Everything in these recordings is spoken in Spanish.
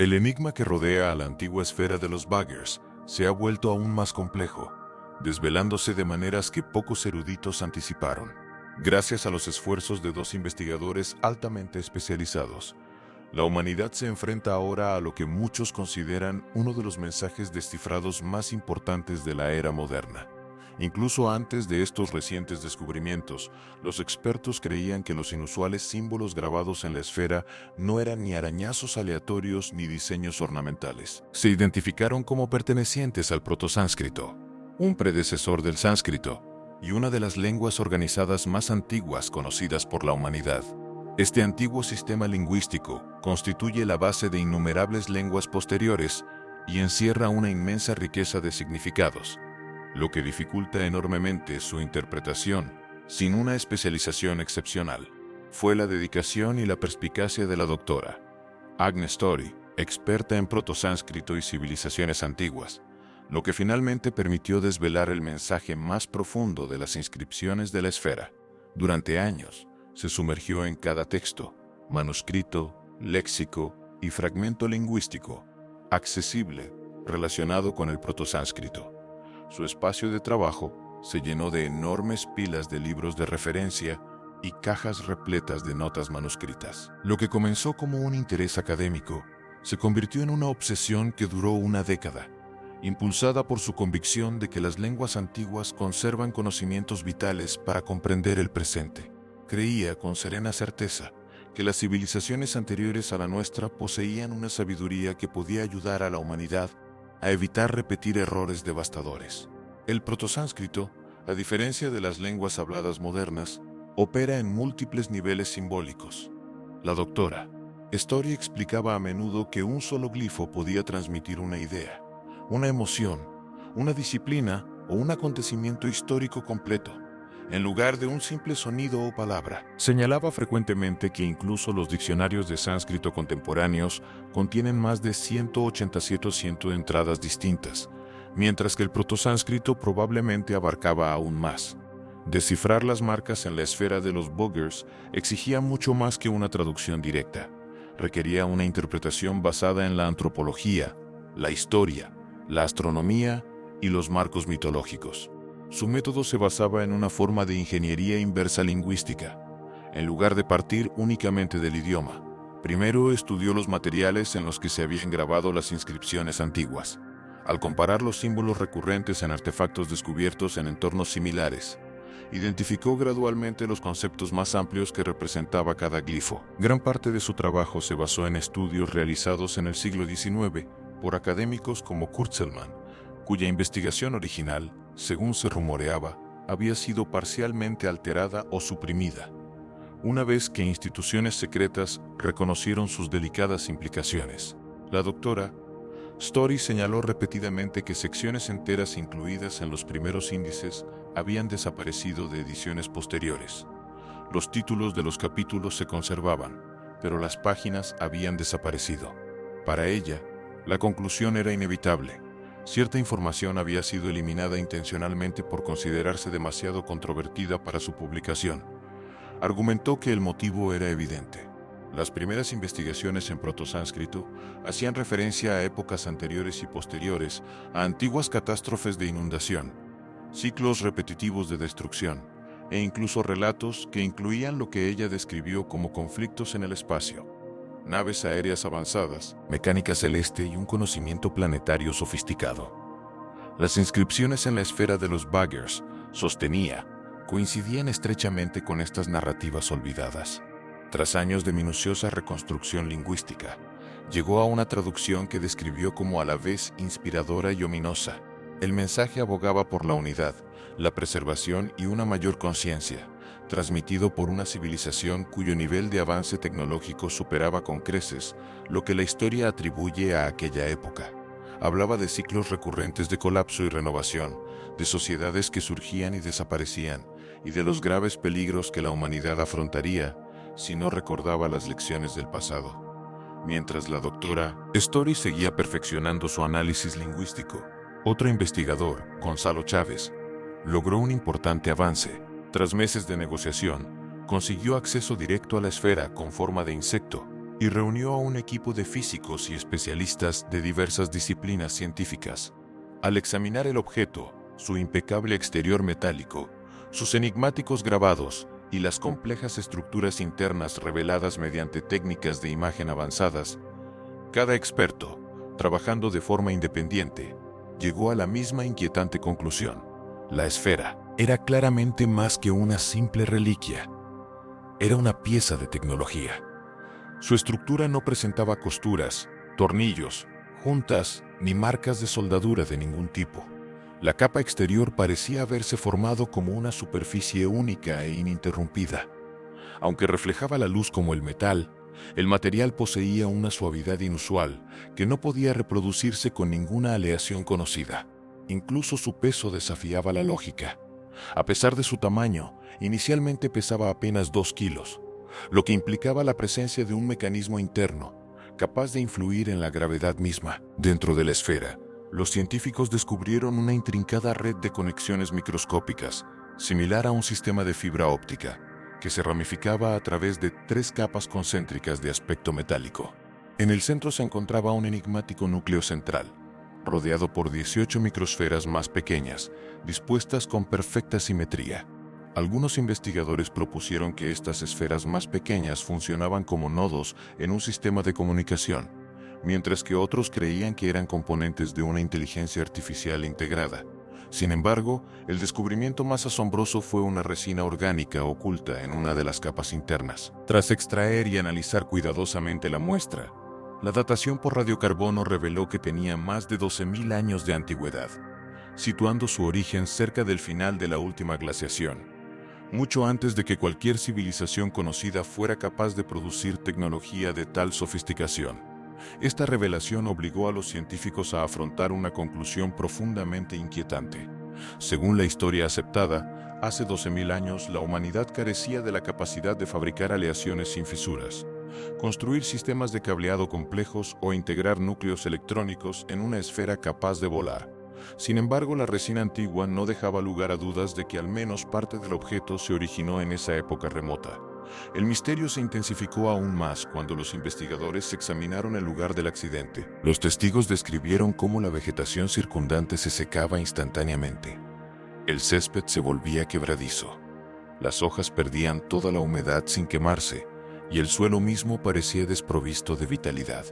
El enigma que rodea a la antigua esfera de los Buggers se ha vuelto aún más complejo, desvelándose de maneras que pocos eruditos anticiparon. Gracias a los esfuerzos de dos investigadores altamente especializados, la humanidad se enfrenta ahora a lo que muchos consideran uno de los mensajes descifrados más importantes de la era moderna. Incluso antes de estos recientes descubrimientos, los expertos creían que los inusuales símbolos grabados en la esfera no eran ni arañazos aleatorios ni diseños ornamentales. Se identificaron como pertenecientes al protosánscrito, un predecesor del sánscrito y una de las lenguas organizadas más antiguas conocidas por la humanidad. Este antiguo sistema lingüístico constituye la base de innumerables lenguas posteriores y encierra una inmensa riqueza de significados, lo que dificulta enormemente su interpretación sin una especialización excepcional. Fue la dedicación y la perspicacia de la doctora Agnes Story, experta en protosánscrito y civilizaciones antiguas, lo que finalmente permitió desvelar el mensaje más profundo de las inscripciones de la esfera. Durante años, se sumergió en cada texto, manuscrito, léxico y fragmento lingüístico accesible relacionado con el protosánscrito. Su espacio de trabajo se llenó de enormes pilas de libros de referencia y cajas repletas de notas manuscritas. Lo que comenzó como un interés académico se convirtió en una obsesión que duró una década, impulsada por su convicción de que las lenguas antiguas conservan conocimientos vitales para comprender el presente. Creía con serena certeza que las civilizaciones anteriores a la nuestra poseían una sabiduría que podía ayudar a la humanidad a evitar repetir errores devastadores. El protosánscrito, a diferencia de las lenguas habladas modernas, opera en múltiples niveles simbólicos. La doctora Story explicaba a menudo que un solo glifo podía transmitir una idea, una emoción, una disciplina o un acontecimiento histórico completo, en lugar de un simple sonido o palabra. Señalaba frecuentemente que incluso los diccionarios de sánscrito contemporáneos contienen más de 187 entradas distintas, mientras que el protosánscrito probablemente abarcaba aún más. Descifrar las marcas en la esfera de los Buggers exigía mucho más que una traducción directa. Requería una interpretación basada en la antropología, la historia, la astronomía y los marcos mitológicos. Su método se basaba en una forma de ingeniería inversa lingüística. En lugar de partir únicamente del idioma, primero estudió los materiales en los que se habían grabado las inscripciones antiguas. Al comparar los símbolos recurrentes en artefactos descubiertos en entornos similares, identificó gradualmente los conceptos más amplios que representaba cada glifo. Gran parte de su trabajo se basó en estudios realizados en el siglo XIX por académicos como Kurzweil, cuya investigación original, según se rumoreaba, había sido parcialmente alterada o suprimida, una vez que instituciones secretas reconocieron sus delicadas implicaciones. La doctora Story señaló repetidamente que secciones enteras incluidas en los primeros índices habían desaparecido de ediciones posteriores. Los títulos de los capítulos se conservaban, pero las páginas habían desaparecido. Para ella, la conclusión era inevitable. Cierta información había sido eliminada intencionalmente por considerarse demasiado controvertida para su publicación. Argumentó que el motivo era evidente. Las primeras investigaciones en protosánscrito hacían referencia a épocas anteriores y posteriores a antiguas catástrofes de inundación, ciclos repetitivos de destrucción, e incluso relatos que incluían lo que ella describió como conflictos en el espacio, naves aéreas avanzadas, mecánica celeste y un conocimiento planetario sofisticado. Las inscripciones en la esfera de los Buggers, sostenía, coincidían estrechamente con estas narrativas olvidadas. Tras años de minuciosa reconstrucción lingüística, llegó a una traducción que describió como a la vez inspiradora y ominosa. El mensaje abogaba por la unidad, la preservación y una mayor conciencia, transmitido por una civilización cuyo nivel de avance tecnológico superaba con creces lo que la historia atribuye a aquella época. Hablaba de ciclos recurrentes de colapso y renovación, de sociedades que surgían y desaparecían, y de los graves peligros que la humanidad afrontaría si no recordaba las lecciones del pasado. Mientras la doctora Story seguía perfeccionando su análisis lingüístico, otro investigador, Gonzalo Chávez, logró un importante avance. Tras meses de negociación, consiguió acceso directo a la esfera con forma de insecto, y reunió a un equipo de físicos y especialistas de diversas disciplinas científicas. Al examinar el objeto, su impecable exterior metálico, sus enigmáticos grabados y las complejas estructuras internas reveladas mediante técnicas de imagen avanzadas, cada experto, trabajando de forma independiente, llegó a la misma inquietante conclusión. La esfera era claramente más que una simple reliquia. Era una pieza de tecnología. Su estructura no presentaba costuras, tornillos, juntas ni marcas de soldadura de ningún tipo. La capa exterior parecía haberse formado como una superficie única e ininterrumpida. Aunque reflejaba la luz como el metal, el material poseía una suavidad inusual que no podía reproducirse con ninguna aleación conocida. Incluso su peso desafiaba la lógica. A pesar de su tamaño, inicialmente pesaba apenas 2 kilos, lo que implicaba la presencia de un mecanismo interno capaz de influir en la gravedad misma. Dentro de la esfera, los científicos descubrieron una intrincada red de conexiones microscópicas, similar a un sistema de fibra óptica, que se ramificaba a través de 3 capas concéntricas de aspecto metálico. En el centro se encontraba un enigmático núcleo central, rodeado por 18 microsferas más pequeñas, dispuestas con perfecta simetría. Algunos investigadores propusieron que estas esferas más pequeñas funcionaban como nodos en un sistema de comunicación, mientras que otros creían que eran componentes de una inteligencia artificial integrada. Sin embargo, el descubrimiento más asombroso fue una resina orgánica oculta en una de las capas internas. Tras extraer y analizar cuidadosamente la muestra, la datación por radiocarbono reveló que tenía más de 12.000 años de antigüedad, situando su origen cerca del final de la última glaciación, mucho antes de que cualquier civilización conocida fuera capaz de producir tecnología de tal sofisticación. Esta revelación obligó a los científicos a afrontar una conclusión profundamente inquietante. Según la historia aceptada, hace 12.000 años la humanidad carecía de la capacidad de fabricar aleaciones sin fisuras, construir sistemas de cableado complejos o integrar núcleos electrónicos en una esfera capaz de volar. Sin embargo, la resina antigua no dejaba lugar a dudas de que al menos parte del objeto se originó en esa época remota. El misterio se intensificó aún más cuando los investigadores examinaron el lugar del accidente. Los testigos describieron cómo la vegetación circundante se secaba instantáneamente. El césped se volvía quebradizo. Las hojas perdían toda la humedad sin quemarse, y el suelo mismo parecía desprovisto de vitalidad.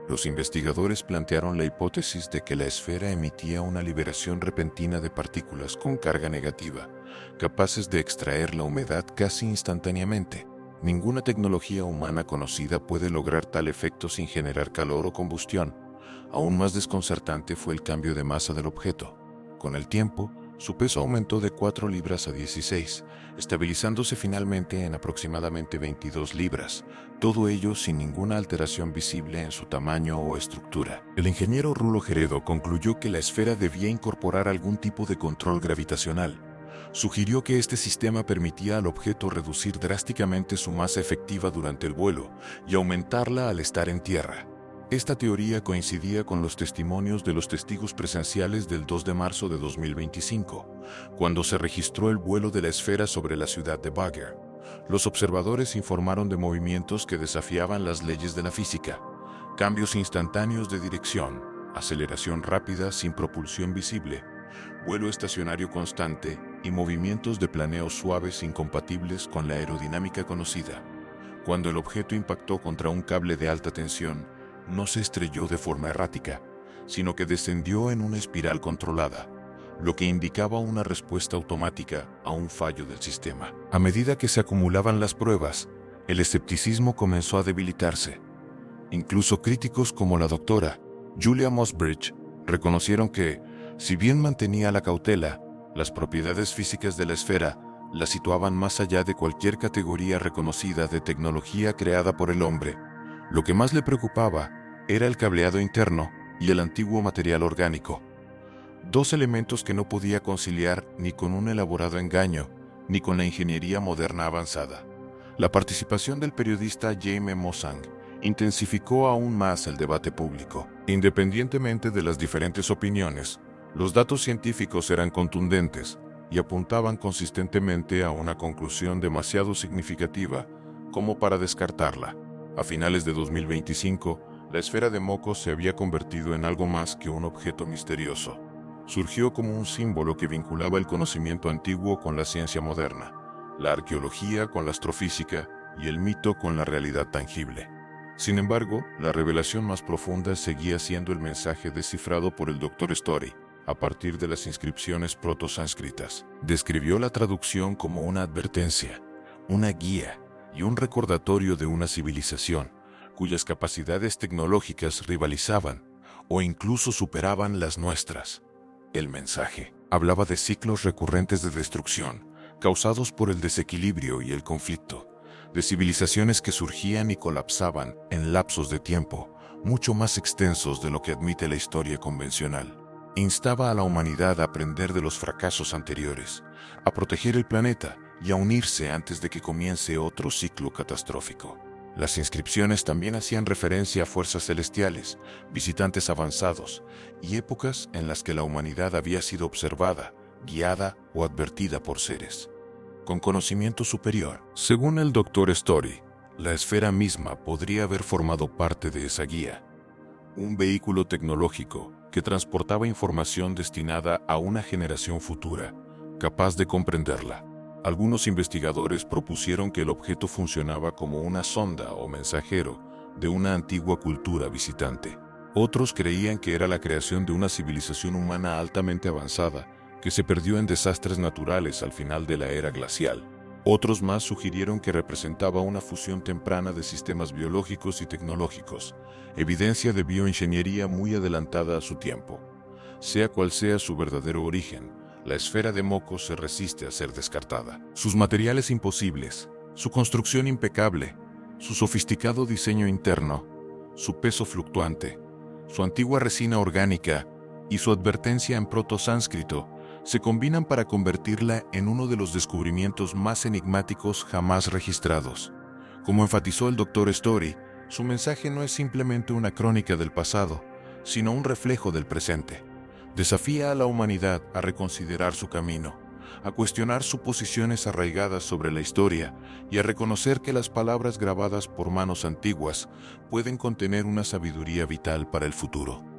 Los investigadores plantearon la hipótesis de que la esfera emitía una liberación repentina de partículas con carga negativa, capaces de extraer la humedad casi instantáneamente. Ninguna tecnología humana conocida puede lograr tal efecto sin generar calor o combustión. Aún más desconcertante fue el cambio de masa del objeto. Con el tiempo, su peso aumentó de 4 libras a 16, estabilizándose finalmente en aproximadamente 22 libras, todo ello sin ninguna alteración visible en su tamaño o estructura. El ingeniero Rulo Geredo concluyó que la esfera debía incorporar algún tipo de control gravitacional. Sugirió que este sistema permitía al objeto reducir drásticamente su masa efectiva durante el vuelo y aumentarla al estar en tierra. Esta teoría coincidía con los testimonios de los testigos presenciales del 2 de marzo de 2025, cuando se registró el vuelo de la esfera sobre la ciudad de Bagger. Los observadores informaron de movimientos que desafiaban las leyes de la física, cambios instantáneos de dirección, aceleración rápida sin propulsión visible, vuelo estacionario constante y movimientos de planeo suaves incompatibles con la aerodinámica conocida. Cuando el objeto impactó contra un cable de alta tensión, no se estrelló de forma errática, sino que descendió en una espiral controlada, lo que indicaba una respuesta automática a un fallo del sistema. A medida que se acumulaban las pruebas, el escepticismo comenzó a debilitarse. Incluso críticos como la doctora Julia Mossbridge reconocieron que, si bien mantenía la cautela, las propiedades físicas de la esfera la situaban más allá de cualquier categoría reconocida de tecnología creada por el hombre. Lo que más le preocupaba era el cableado interno y el antiguo material orgánico. Dos elementos que no podía conciliar ni con un elaborado engaño, ni con la ingeniería moderna avanzada. La participación del periodista Jaime Maussan intensificó aún más el debate público. Independientemente de las diferentes opiniones, los datos científicos eran contundentes y apuntaban consistentemente a una conclusión demasiado significativa como para descartarla. A finales de 2025, la esfera de Mocos se había convertido en algo más que un objeto misterioso. Surgió como un símbolo que vinculaba el conocimiento antiguo con la ciencia moderna, la arqueología con la astrofísica y el mito con la realidad tangible. Sin embargo, la revelación más profunda seguía siendo el mensaje descifrado por el Dr. Story a partir de las inscripciones proto-sánscritas. Describió la traducción como una advertencia, una guía y un recordatorio de una civilización cuyas capacidades tecnológicas rivalizaban o incluso superaban las nuestras. El mensaje hablaba de ciclos recurrentes de destrucción causados por el desequilibrio y el conflicto, de civilizaciones que surgían y colapsaban en lapsos de tiempo mucho más extensos de lo que admite la historia convencional. Instaba a la humanidad a aprender de los fracasos anteriores, a proteger el planeta y a unirse antes de que comience otro ciclo catastrófico. Las inscripciones también hacían referencia a fuerzas celestiales, visitantes avanzados y épocas en las que la humanidad había sido observada, guiada o advertida por seres con conocimiento superior. Según el Dr. Story, la esfera misma podría haber formado parte de esa guía, un vehículo tecnológico que transportaba información destinada a una generación futura, capaz de comprenderla. Algunos investigadores propusieron que el objeto funcionaba como una sonda o mensajero de una antigua cultura visitante. Otros creían que era la creación de una civilización humana altamente avanzada que se perdió en desastres naturales al final de la era glacial. Otros más sugirieron que representaba una fusión temprana de sistemas biológicos y tecnológicos, evidencia de bioingeniería muy adelantada a su tiempo. Sea cual sea su verdadero origen, la esfera de Mocos se resiste a ser descartada. Sus materiales imposibles, su construcción impecable, su sofisticado diseño interno, su peso fluctuante, su antigua resina orgánica y su advertencia en proto-sánscrito se combinan para convertirla en uno de los descubrimientos más enigmáticos jamás registrados. Como enfatizó el Dr. Story, su mensaje no es simplemente una crónica del pasado, sino un reflejo del presente. Desafía a la humanidad a reconsiderar su camino, a cuestionar suposiciones arraigadas sobre la historia y a reconocer que las palabras grabadas por manos antiguas pueden contener una sabiduría vital para el futuro.